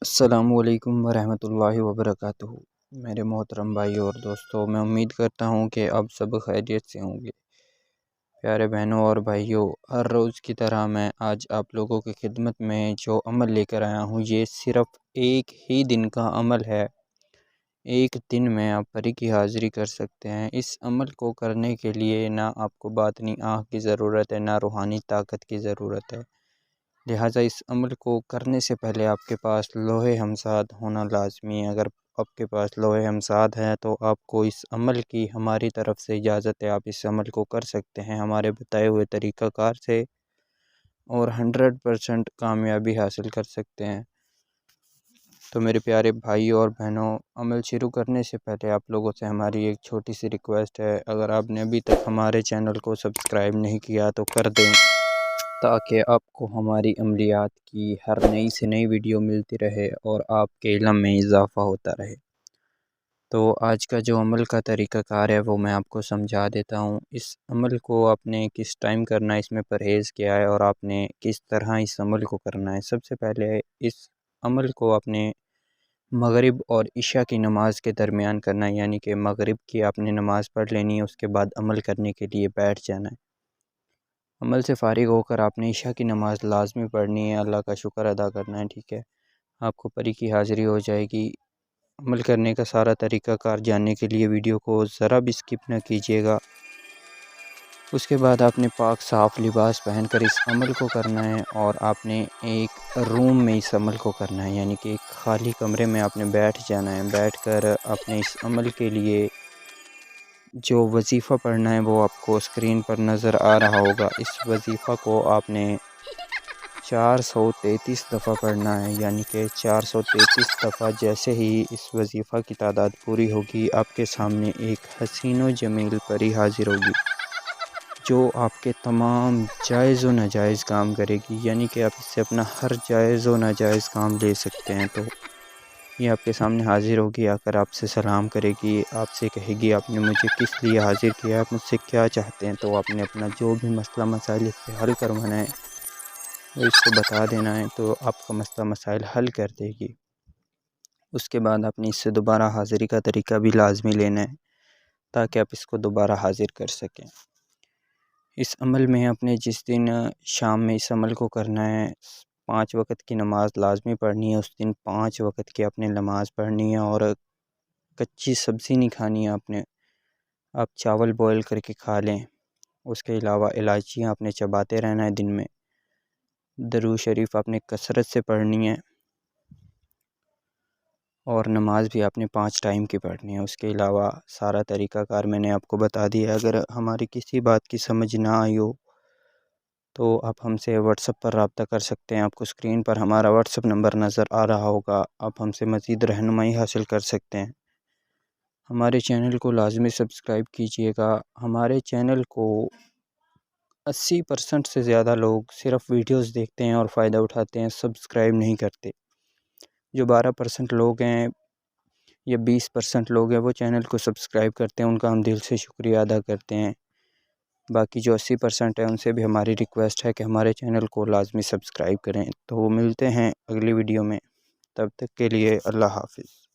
السلام علیکم ورحمۃ اللہ وبرکاتہ۔ میرے محترم بھائی اور دوستوں، میں امید کرتا ہوں کہ آپ سب خیریت سے ہوں گے۔ پیارے بہنوں اور بھائیوں، ہر روز کی طرح میں آج آپ لوگوں کی خدمت میں جو عمل لے کر آیا ہوں، یہ صرف ایک ہی دن کا عمل ہے۔ ایک دن میں آپ پری کی حاضری کر سکتے ہیں۔ اس عمل کو کرنے کے لیے نہ آپ کو باطنی آنکھ کی ضرورت ہے، نہ روحانی طاقت کی ضرورت ہے۔ لہٰذا اس عمل کو کرنے سے پہلے آپ کے پاس لوح ہمساد ہونا لازمی ہے۔ اگر آپ کے پاس لوح ہمساد ہے تو آپ کو اس عمل کی ہماری طرف سے اجازت ہے، آپ اس عمل کو کر سکتے ہیں ہمارے بتائے ہوئے طریقہ کار سے، اور 100% کامیابی حاصل کر سکتے ہیں۔ تو میرے پیارے بھائی اور بہنوں، عمل شروع کرنے سے پہلے آپ لوگوں سے ہماری ایک چھوٹی سی ریکویسٹ ہے۔ اگر آپ نے ابھی تک ہمارے چینل کو سبسکرائب نہیں کیا تو کر دیں، تاکہ آپ کو ہماری عملیات کی ہر نئی سے نئی ویڈیو ملتی رہے اور آپ کے علم میں اضافہ ہوتا رہے۔ تو آج کا جو عمل کا طریقہ کار ہے وہ میں آپ کو سمجھا دیتا ہوں۔ اس عمل کو آپ نے کس ٹائم کرنا ہے، اس میں پرہیز کیا ہے، اور آپ نے کس طرح اس عمل کو کرنا ہے۔ سب سے پہلے اس عمل کو آپ نے مغرب اور عشاء کی نماز کے درمیان کرنا ہے، یعنی کہ مغرب کی آپ نے نماز پڑھ لینی ہے، اس کے بعد عمل کرنے کے لیے بیٹھ جانا ہے۔ عمل سے فارغ ہو کر آپ نے عشاء کی نماز لازمی پڑھنی ہے، اللہ کا شکر ادا کرنا ہے، ٹھیک ہے۔ آپ کو پری کی حاضری ہو جائے گی۔ عمل کرنے کا سارا طریقہ کار جاننے کے لیے ویڈیو کو ذرا بھی اسکپ نہ کیجیے گا۔ اس کے بعد آپ نے پاک صاف لباس پہن کر اس عمل کو کرنا ہے، اور آپ نے ایک روم میں اس عمل کو کرنا ہے، یعنی کہ ایک خالی کمرے میں آپ نے بیٹھ جانا ہے۔ بیٹھ کر آپ نے اس عمل کے لیے جو وظیفہ پڑھنا ہے وہ آپ کو اسکرین پر نظر آ رہا ہوگا۔ اس وظیفہ کو آپ نے 433 دفعہ پڑھنا ہے، یعنی کہ 433 دفعہ جیسے ہی اس وظیفہ کی تعداد پوری ہوگی، آپ کے سامنے ایک حسین و جمیل پری حاضر ہوگی، جو آپ کے تمام جائز و ناجائز کام کرے گی، یعنی کہ آپ اس سے اپنا ہر جائز و ناجائز کام لے سکتے ہیں۔ تو یہ آپ کے سامنے حاضر ہوگی، آ کر آپ سے سلام کرے گی، آپ سے کہے گی آپ نے مجھے کس لیے حاضر کیا، آپ مجھ سے کیا چاہتے ہیں۔ تو آپ نے اپنا جو بھی مسئلہ مسائل اس سے حل کروانا ہے وہ اس کو بتا دینا ہے، تو آپ کا مسئلہ مسائل حل کر دے گی۔ اس کے بعد آپ نے اس سے دوبارہ حاضری کا طریقہ بھی لازمی لینا ہے، تاکہ آپ اس کو دوبارہ حاضر کر سکیں۔ اس عمل میں آپ نے جس دن شام میں اس عمل کو کرنا ہے، 5 وقت کی نماز لازمی پڑھنی ہے۔ اس دن 5 وقت کی آپ نے نماز پڑھنی ہے، اور کچی سبزی نہیں کھانی ہے آپ نے۔ آپ چاول بوائل کر کے کھا لیں۔ اس کے علاوہ الائچیاں آپ نے چباتے رہنا ہے دن میں۔ درود شریف آپ نے کثرت سے پڑھنی ہے، اور نماز بھی آپ نے 5 ٹائم کی پڑھنی ہے۔ اس کے علاوہ سارا طریقہ کار میں نے آپ کو بتا دیا ہے۔ اگر ہماری کسی بات کی سمجھ نہ آئی ہو تو آپ ہم سے واٹس ایپ پر رابطہ کر سکتے ہیں۔ آپ کو اسکرین پر ہمارا واٹس ایپ نمبر نظر آ رہا ہوگا، آپ ہم سے مزید رہنمائی حاصل کر سکتے ہیں۔ ہمارے چینل کو لازمی سبسکرائب کیجیے گا۔ ہمارے چینل کو 80% سے زیادہ لوگ صرف ویڈیوز دیکھتے ہیں اور فائدہ اٹھاتے ہیں، سبسکرائب نہیں کرتے۔ جو 12% لوگ ہیں یا 20% لوگ ہیں وہ چینل کو سبسکرائب کرتے ہیں، ان کا ہم دل سے شکریہ ادا کرتے ہیں۔ باقی جو 80% ہیں ان سے بھی ہماری ریکویسٹ ہے کہ ہمارے چینل کو لازمی سبسکرائب کریں۔ تو ملتے ہیں اگلی ویڈیو میں، تب تک کے لیے اللہ حافظ۔